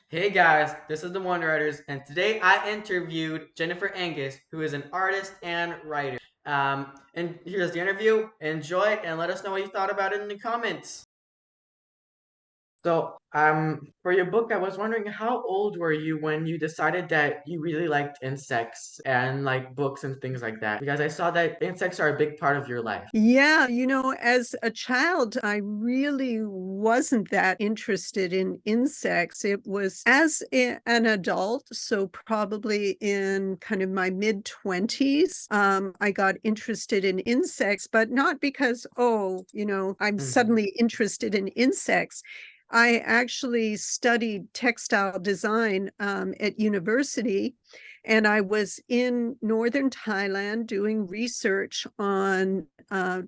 Hey guys, this is the Wonder Writers, and today I interviewed Jennifer Angus, who is an artist and writer. And here's the interview. Enjoy and let us know what you thought about it in the comments. For your book, I was wondering how old were you when you decided that you really liked insects and like books and things like that? Because I saw that insects are a big part of your life. Yeah, as a child, I really wasn't that interested in insects. It was an adult, so probably in kind of my mid 20s, I got interested in insects, but not because, I'm Mhm. suddenly interested in insects. I actually studied textile design at university, and I was in northern Thailand doing research on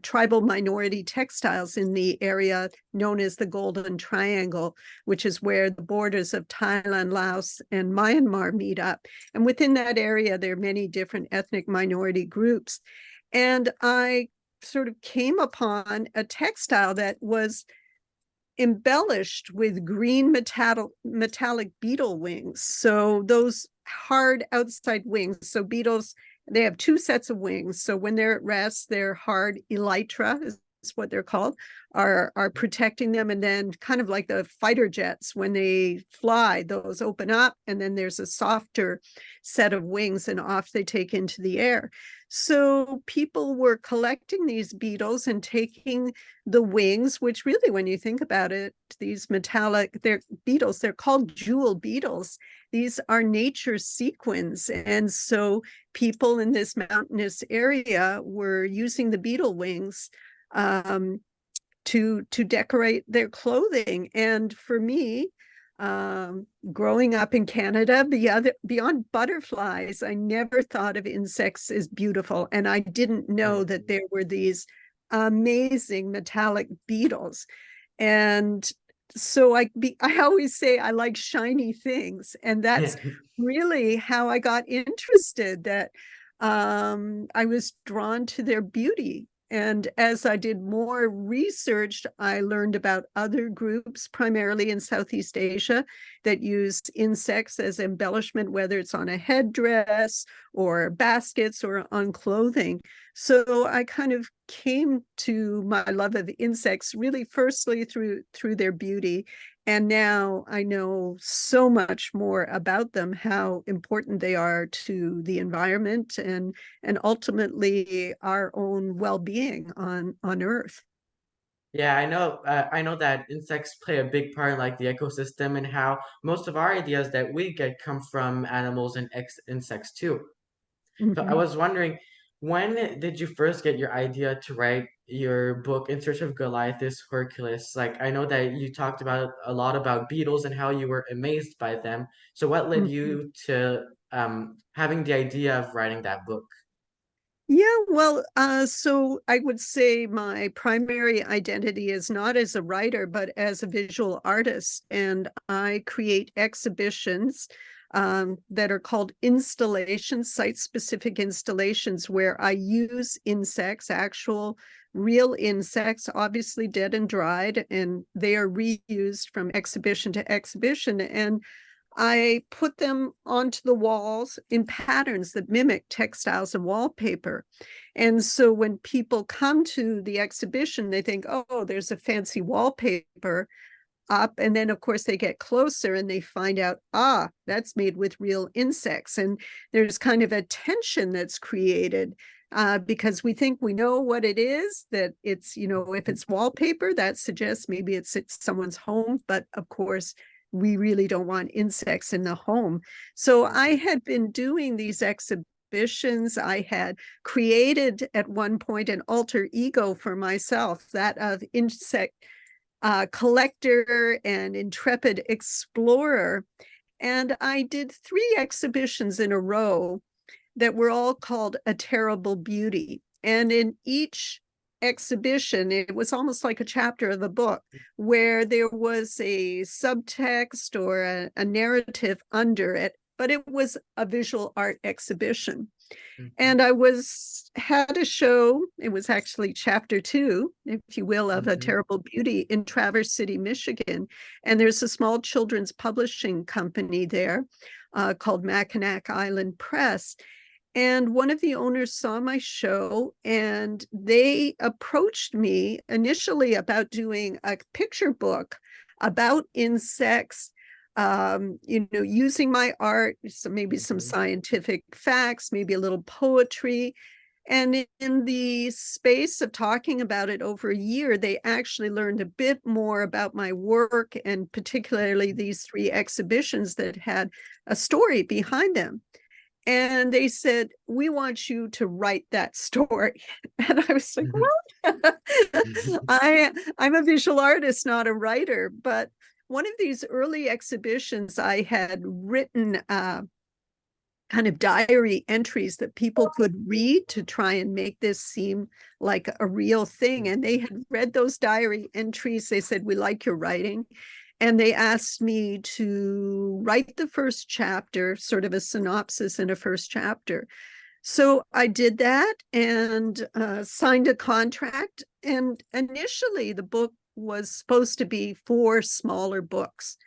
tribal minority textiles in the area known as the Golden Triangle, which is where the borders of Thailand, Laos, and Myanmar meet up. And within that area, there are many different ethnic minority groups. And I sort of came upon a textile that was embellished with green metallic beetle wings. So those hard outside wings. So beetles, they have two sets of wings. So when they're at rest, they're hard elytra is what they're called, are protecting them. And then kind of like the fighter jets, when they fly, those open up, and then there's a softer set of wings, and off they take into the air. So people were collecting these beetles and taking the wings, which really, when you think about it, these metallic, they're beetles, they're called jewel beetles. These are nature's sequins. And so people in this mountainous area were using the beetle wings to decorate their clothing. And for me, growing up in Canada, beyond butterflies, I never thought of insects as beautiful. And I didn't know that Mhm. there were these amazing metallic beetles. And so I always say I like shiny things. And that's really how I got interested, that I was drawn to their beauty. And as I did more research, I learned about other groups, primarily in Southeast Asia, that use insects as embellishment, whether it's on a headdress or baskets or on clothing. So I kind of came to my love of insects really firstly through their beauty, and now I know so much more about them, how important they are to the environment and ultimately our own well-being on Earth. Yeah, I know. I know that insects play a big part in like the ecosystem and how most of our ideas that we get come from animals and insects too. So I Mm-hmm. was wondering, when did you first get your idea to write your book In Search of Goliath's Hercules? Like I know that you talked about a lot about beetles and how you were amazed by them. So what led Mm-hmm. you to having the idea of writing that book? Yeah, well, so I would say my primary identity is not as a writer, but as a visual artist. And I create exhibitions that are called installations, site-specific installations, where I use insects, actual real insects, obviously dead and dried, and they are reused from exhibition to exhibition. And I put them onto the walls in patterns that mimic textiles and wallpaper. And so when people come to the exhibition, they think, oh, there's a fancy wallpaper up. And then, of course, they get closer and they find out, that's made with real insects. And there's kind of a tension that's created because we think we know what it is, that it's, if it's wallpaper, that suggests maybe it's someone's home. But of course, we really don't want insects in the home. So I had been doing these exhibitions. I had created at one point an alter ego for myself, that of insect collector and intrepid explorer. And I did three exhibitions in a row that were all called A Terrible Beauty. And in each exhibition, it was almost like a chapter of a book where there was a subtext or a narrative under it but it was a visual art exhibition. Mhm. And had a show, it was actually chapter 2, if you will, of A Mhm. Terrible Beauty in Traverse City, Michigan. And there's a small children's publishing company there called Mackinac Island Press. And one of the owners saw my show and they approached me initially about doing a picture book about insects, using my art, so maybe some Mhm. scientific facts, maybe a little poetry. And in the space of talking about it over a year, they actually learned a bit more about my work, and particularly Mhm. these 3 exhibitions that had a story behind them. And they said, we want you to write that story. And I was like, Mhm. what? I'm a visual artist, not a writer. But one of these early exhibitions, I had written kind of diary entries that people could read to try and make this seem like a real thing. And they had read those diary entries. They said, we like your writing. And they asked me to write the first chapter, sort of a synopsis in a first chapter. So I did that and signed a contract. And initially, the book was supposed to be 4 smaller books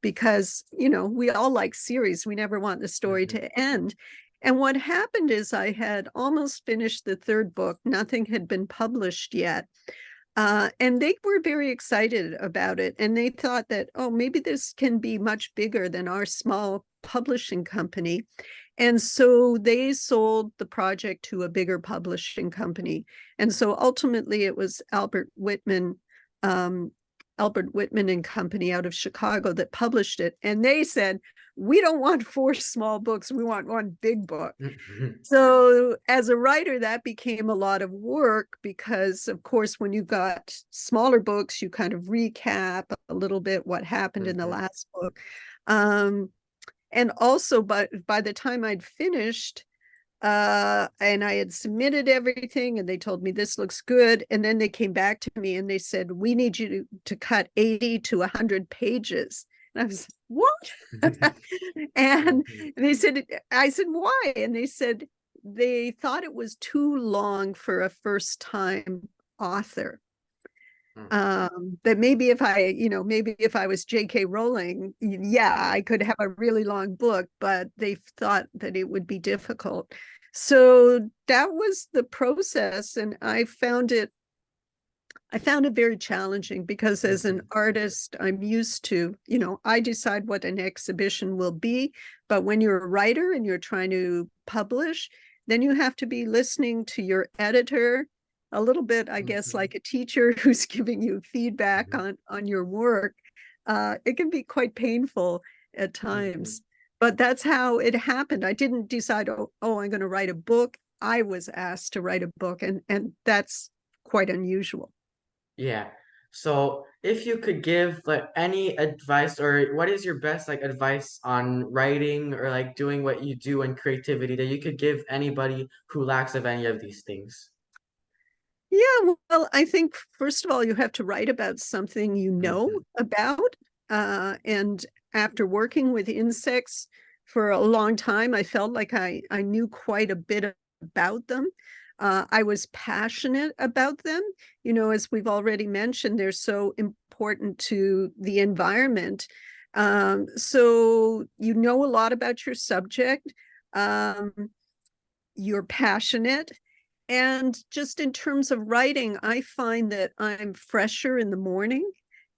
because, we all like series. We never want the story Mhm. to end. And what happened is I had almost finished the third book. Nothing had been published yet. And they were very excited about it. And they thought that, oh, maybe this can be much bigger than our small publishing company. And so they sold the project to a bigger publishing company. And so ultimately it was um, Albert Whitman and Company out of Chicago that published it. And they said, we don't want 4 small books. We want one big book. Mhm. So as a writer, that became a lot of work because, of course, when you got smaller books, you kind of recap a little bit what happened in the Mhm. last book. Um, and also, by the time I'd finished, and I had submitted everything, and they told me this looks good, and then they came back to me and they said, we need you to cut 80 to 100 pages. And I was, what? And Mhm. they said, I said, why? And they said they thought it was too long for a first time author. Mhm. That maybe maybe if I was J.K. Rowling, yeah, I could have a really long book, but they thought that it would be difficult. So that was the process, and I found it very challenging because as an Mhm. artist, I'm used to, I decide what an exhibition will be. But when you're a writer and you're trying to publish, then you have to be listening to your editor a little bit, I guess, Mhm. like a teacher who's giving you feedback Mhm. on your work. It can be quite painful at Mhm. times. But that's how it happened. I didn't decide, oh, I'm going to write a book. I was asked to write a book, and that's quite unusual. Yeah. So if you could give like any advice, or what is your best like advice on writing or like doing what you do in creativity that you could give anybody who lacks of any of these things? Yeah, well, I think first of all, you have to write about something you know Mhm. about. And after working with insects for a long time, I felt like I knew quite a bit about them. I was passionate about them. As we've already mentioned, they're so important to the environment. So you know a lot about your subject. Um, you're passionate. And just in terms of writing, I find that I'm fresher in the morning.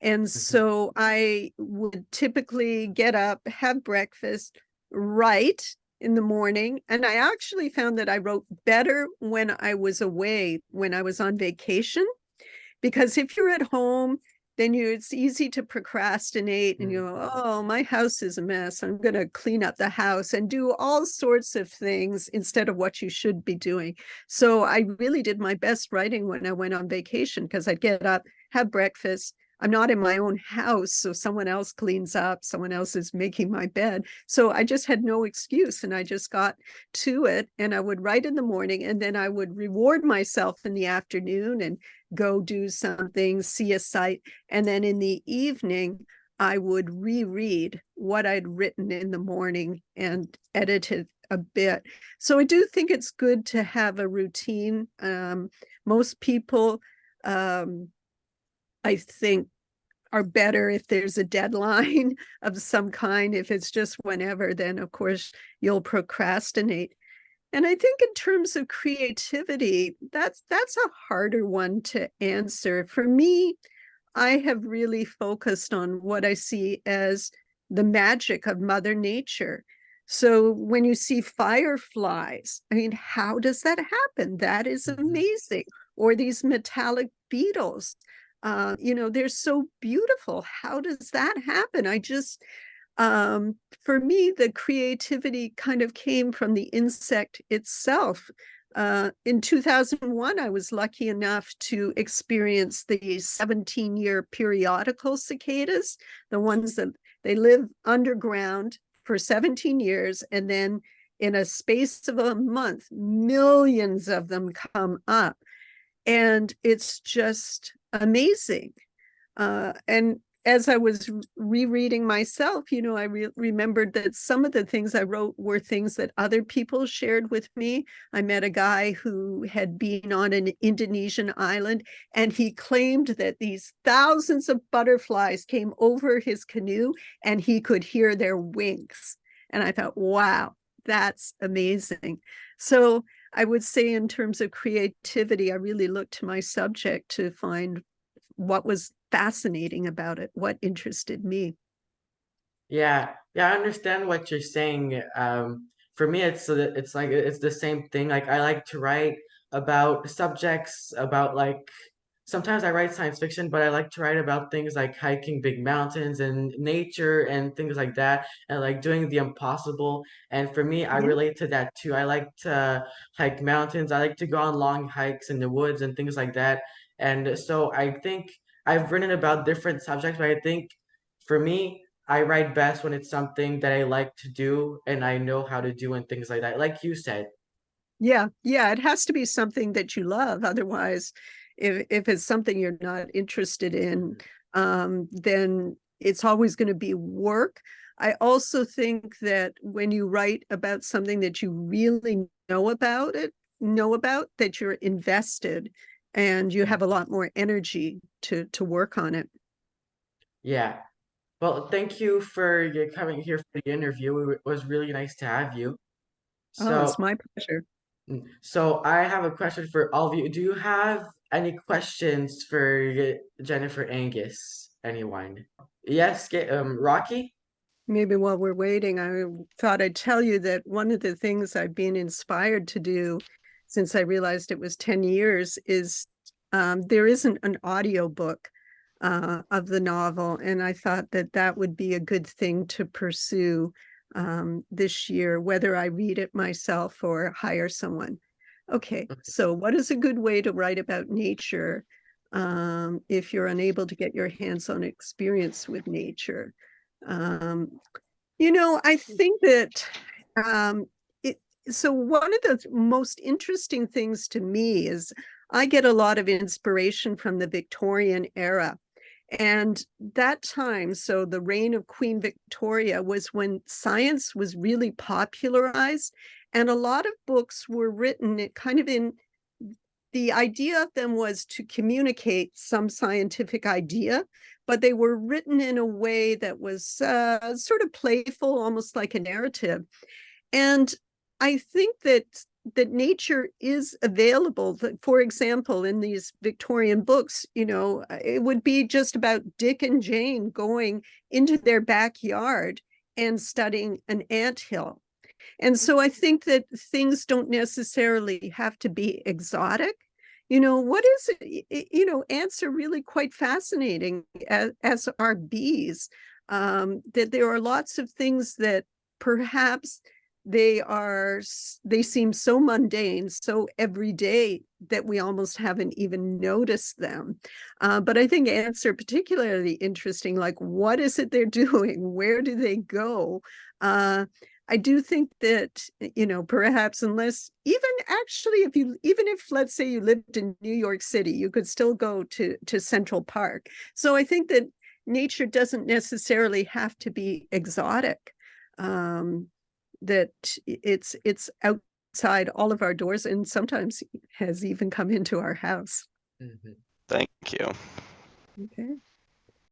And Mhm. so I would typically get up, have breakfast, write in the morning. And I actually found that I wrote better when I was away, when I was on vacation, because if you're at home, then it's easy to procrastinate and you go, Mhm. oh, my house is a mess. I'm going to clean up the house and do all sorts of things instead of what you should be doing. So I really did my best writing when I went on vacation because I'd get up, have breakfast. I'm not in my own house, so someone else cleans up, someone else is making my bed. So I just had no excuse and I just got to it, and I would write in the morning and then I would reward myself in the afternoon and go do something, see a site. And then in the evening, I would reread what I'd written in the morning and edit it a bit. So I do think it's good to have a routine. Most people, um, I think, are better if there's a deadline of some kind. If it's just whenever, then of course you'll procrastinate. And I think in terms of creativity, that's a harder one to answer. For me, I have really focused on what I see as the magic of Mother Nature. So when you see fireflies, I mean, how does that happen? That is Mhm. amazing. Or these metallic beetles, they're so beautiful. How does that happen? For me, the creativity kind of came from the insect itself. In 2001, I was lucky enough to experience the 17-year periodical cicadas, the ones that they live underground for 17 years, and then in a space of a month, millions of them come up. And it's just amazing. And as I was rereading myself, I remembered that some of the things I wrote were things that other people shared with me. I met a guy who had been on an Indonesian island, and he claimed that these thousands of butterflies came over his canoe and he could hear their wings. And I thought, wow, that's amazing. So I would say, in terms of creativity, I really looked to my subject to find what was fascinating about it, what interested me. Yeah, yeah, I understand what you're saying. For me, it's like it's the same thing. Like I like to write about subjects about like sometimes I write science fiction, but I like to write about things like hiking big mountains and nature and things like that, and like doing the impossible. And for me, I Yeah, relate to that too. I like to hike mountains. I like to go on long hikes in the woods and things like that. And so I think I've written about different subjects, but I think for me, I write best when it's something that I like to do and I know how to do and things like that. Like you said. yeah. It has to be something that you love. Otherwise, if it's something you're not interested in, then it's always going to be work. I also think that when you write about something that you really know about, that you're invested and you have a lot more energy to work on it. Yeah. Well, thank you for coming here for the interview. It was really nice to have you. Oh, it's So, my pleasure. so I have a question for all of you. Do you have any questions for Jennifer Angus? Anyone? Yes, Rocky? Maybe while we're waiting, I thought I'd tell you that one of the things I've been inspired to do since I realized it was 10 years is there isn't an audio book of the novel. And I thought that that would be a good thing to pursue this year, whether I read it myself or hire someone. Okay, so what is a good way to write about nature if you're unable to get your hands on experience with nature? Um, I think that um, it, so one of the most interesting things to me is I get a lot of inspiration from the Victorian era. And that time, so the reign of Queen Victoria was when science was really popularized, and a lot of books were written kind of in the idea of them was to communicate some scientific idea, but they were written in a way that was sort of playful, almost like a narrative. And I think that nature is available. For example, in these Victorian books, it would be just about Dick and Jane going into their backyard and studying an anthill. And so I think that things don't necessarily have to be exotic. What is it? Ants are really quite fascinating, as are bees. That there are lots of things that perhaps they seem so mundane, so everyday that we almost haven't even noticed them. But I think ants are particularly interesting. Like, what is it they're doing? Where do they go? I do think that, perhaps, unless even actually, even if, let's say, you lived in New York City, you could still go to Central Park. So I think that nature doesn't necessarily have to be exotic. That it's outside all of our doors and sometimes has even come into our house. Mhm. Thank you. Okay.